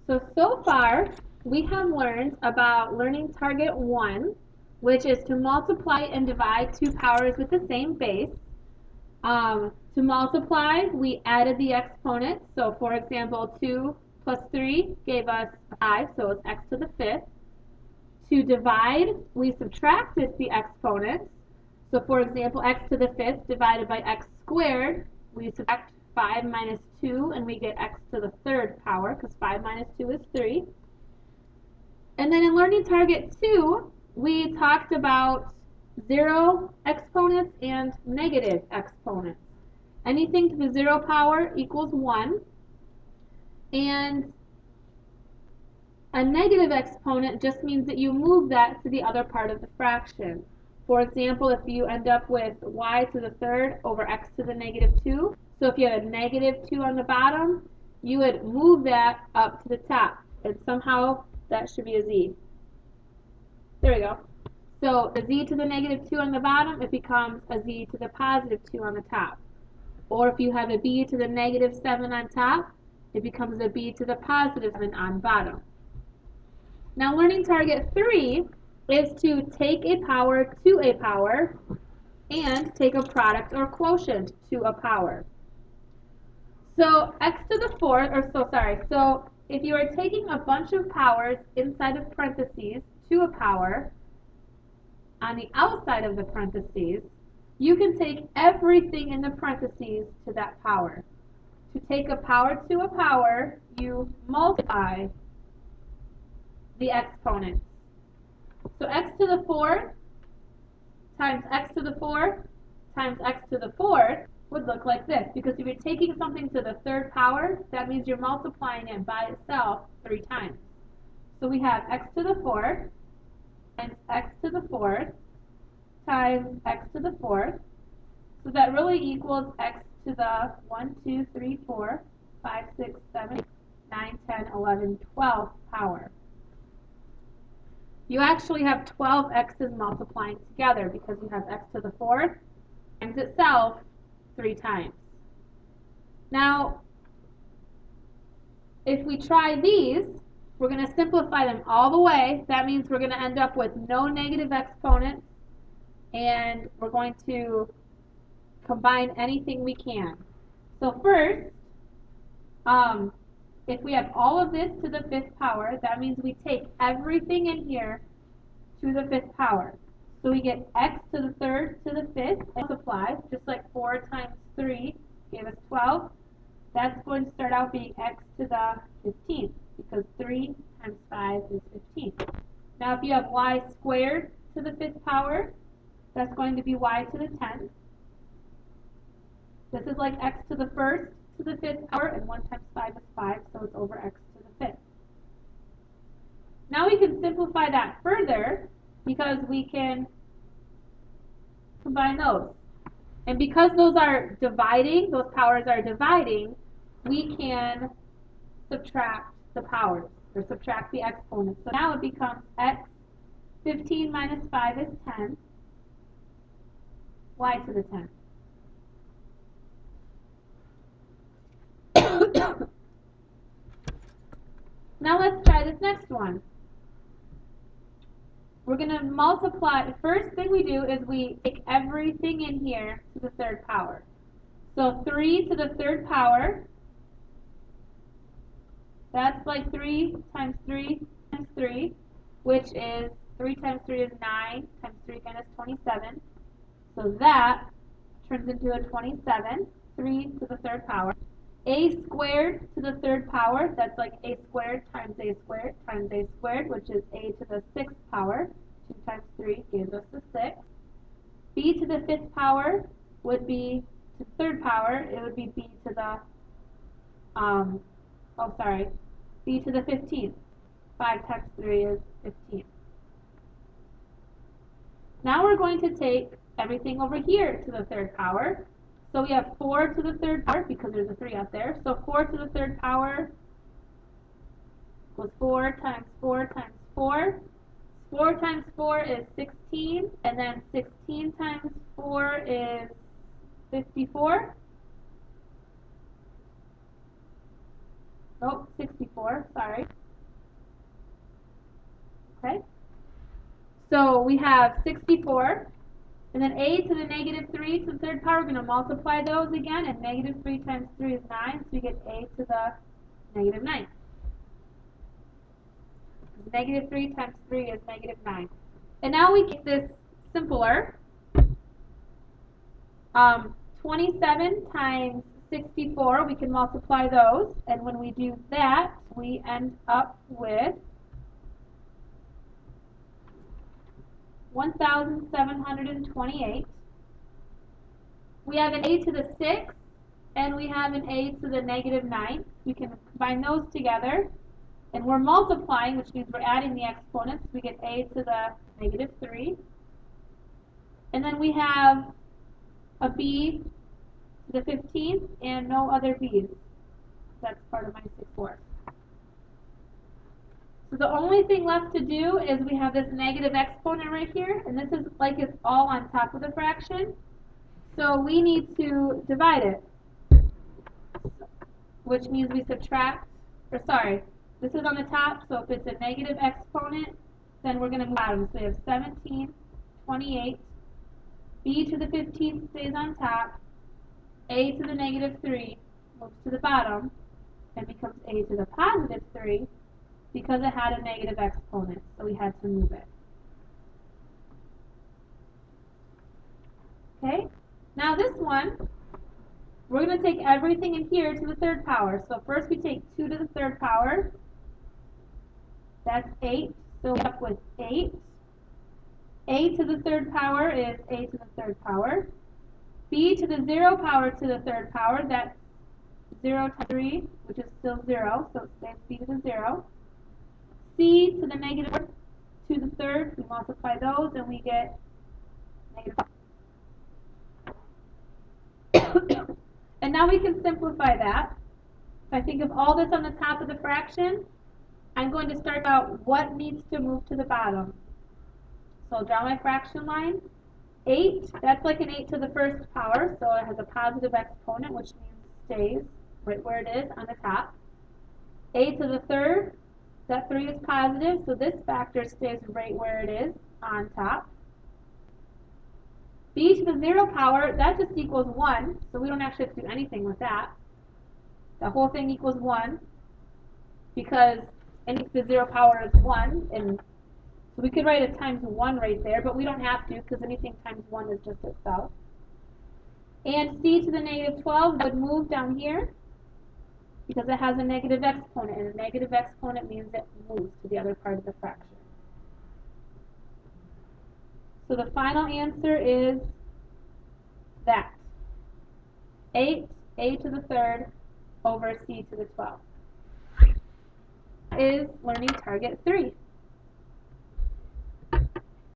So far, we have learned about learning target 1, which is to multiply and divide two powers with the same base. To multiply, we added the exponents. So for example, 2 plus 3 gave us 5, so it's x to the fifth. To divide, we subtracted the exponents. So for example, x to the fifth divided by x squared, we subtract 5 minus 2 and we get x to the third power because 5 minus 2 is 3. And then in learning target 2, we talked about zero exponents and negative exponents. Anything to the 0 power equals 1. And a negative exponent just means that you move that to the other part of the fraction. For example, if you end up with y to the third over x to the negative 2, so if you had a negative 2 on the bottom, you would move that up to the top, and somehow that should be a z. There we go. So a z to the negative 2 on the bottom, it becomes a z to the positive 2 on the top. Or if you have a b to the negative 7 on top, it becomes a b to the positive 7 on bottom. Now learning target 3 is to take a power to a power and take a product or quotient to a power. So x to the fourth, so if you are taking a bunch of powers inside of parentheses to a power, on the outside of the parentheses, you can take everything in the parentheses to that power. To take a power to a power, you multiply the exponents. So x to the fourth times x to the fourth times x to the fourth would look like this. Because if you're taking something to the third power, that means you're multiplying it by itself 3 times. So we have x to the fourth times x to the fourth times x to the fourth. So that really equals x to the 1, 2, 3, 4, 5, 6, 7, 8, 9, 10, 11, 12 power. You actually have 12 x's multiplying together because you have x to the fourth times itself 3 times. Now, if we try these, we're going to simplify them all the way. That means we're going to end up with no negative exponents, and we're going to combine anything we can. So first, if we have all of this to the fifth power, that means we take everything in here to the fifth power. So we get x to the third to the fifth and multiply, just like 4 times 3 gave us 12. That's going to start out being x to the 15th, because 3 times 5 is 15. Now if you have y squared to the fifth power, that's going to be y to the 10th. This is like x to the first to the fifth power, and 1 times 5 is 5, so it's over x to the fifth. Now we can simplify that further because we can combine those. And because those are dividing, those powers are dividing, we can subtract the powers, or subtract the exponents. So now it becomes x 15 minus 5 is 10, y to the 10th. Now let's try this next one. We're going to multiply. The first thing we do is we take everything in here to the third power. So 3 to the third power, that's like 3 times 3 times 3, which is 3 times 3 is 9, times 3 again is 27. So that turns into a 27, 3 to the third power. A squared to the third power, that's like a squared times a squared, which is a to the sixth power. 2 times 3 gives us the 6. B to the fifth power would be to the third power, it would be b to the, b to the 15th. 5 times 3 is 15. Now we're going to take everything over here to the third power. So we have 4 to the third power, because there's a 3 out there. So 4 to the third power equals 4 times 4 times 4. 4 times 4 is 16, and then 16 times 4 is 54. Oh, 64, sorry. Okay. So we have 64, and then a to the negative 3 to the third power, we're going to multiply those again, and negative 3 times 3 is 9, so we get a to the negative 9. Negative 3 times 3 is negative 9. And now we get this simpler. 27 times 64, we can multiply those, and when we do that, we end up with 1,728. We have an a to the 6, and we have an a to the negative 9. We can combine those together, and we're multiplying, which means we're adding the exponents. We get a to the negative 3. And then we have a b to the 15th, and no other b's. That's part of my 6/4. So the only thing left to do is we have this negative exponent right here, and this is like it's all on top of the fraction. So we need to divide it, which means we subtract, or sorry, this is on the top, so if it's a negative exponent, then we're going to move bottom. So we have 17, 28, b to the 15th stays on top, a to the negative 3 moves to the bottom, and becomes a to the positive 3, because it had a negative exponent, so we had to move it. Okay, now this one, we're going to take everything in here to the third power. So first we take 2 to the third power, that's 8, so we're up with 8. A to the third power is a to the third power. B to the 0 power to the third power, that's 0 times 3, which is still 0, so it stays b to the 0. C to the negative to the third, we multiply those and we get negative. And now we can simplify that. If I think of all this on the top of the fraction, I'm going to start out what needs to move to the bottom. So I'll draw my fraction line. 8, that's like an 8 to the first power, so it has a positive exponent, which means it stays right where it is on the top. A to the third, that 3 is positive, so this factor stays right where it is on top. B to the 0 power, that just equals 1, so we don't actually have to do anything with that. The whole thing equals 1, because any to the 0 power is 1, and so we could write it times 1 right there, but we don't have to, because anything times 1 is just itself. And c to the negative 12 would move down here, because it has a negative exponent, and a negative exponent means it moves to the other part of the fraction. So the final answer is that. 8, a to the third, over c to the 12. Is learning target 3.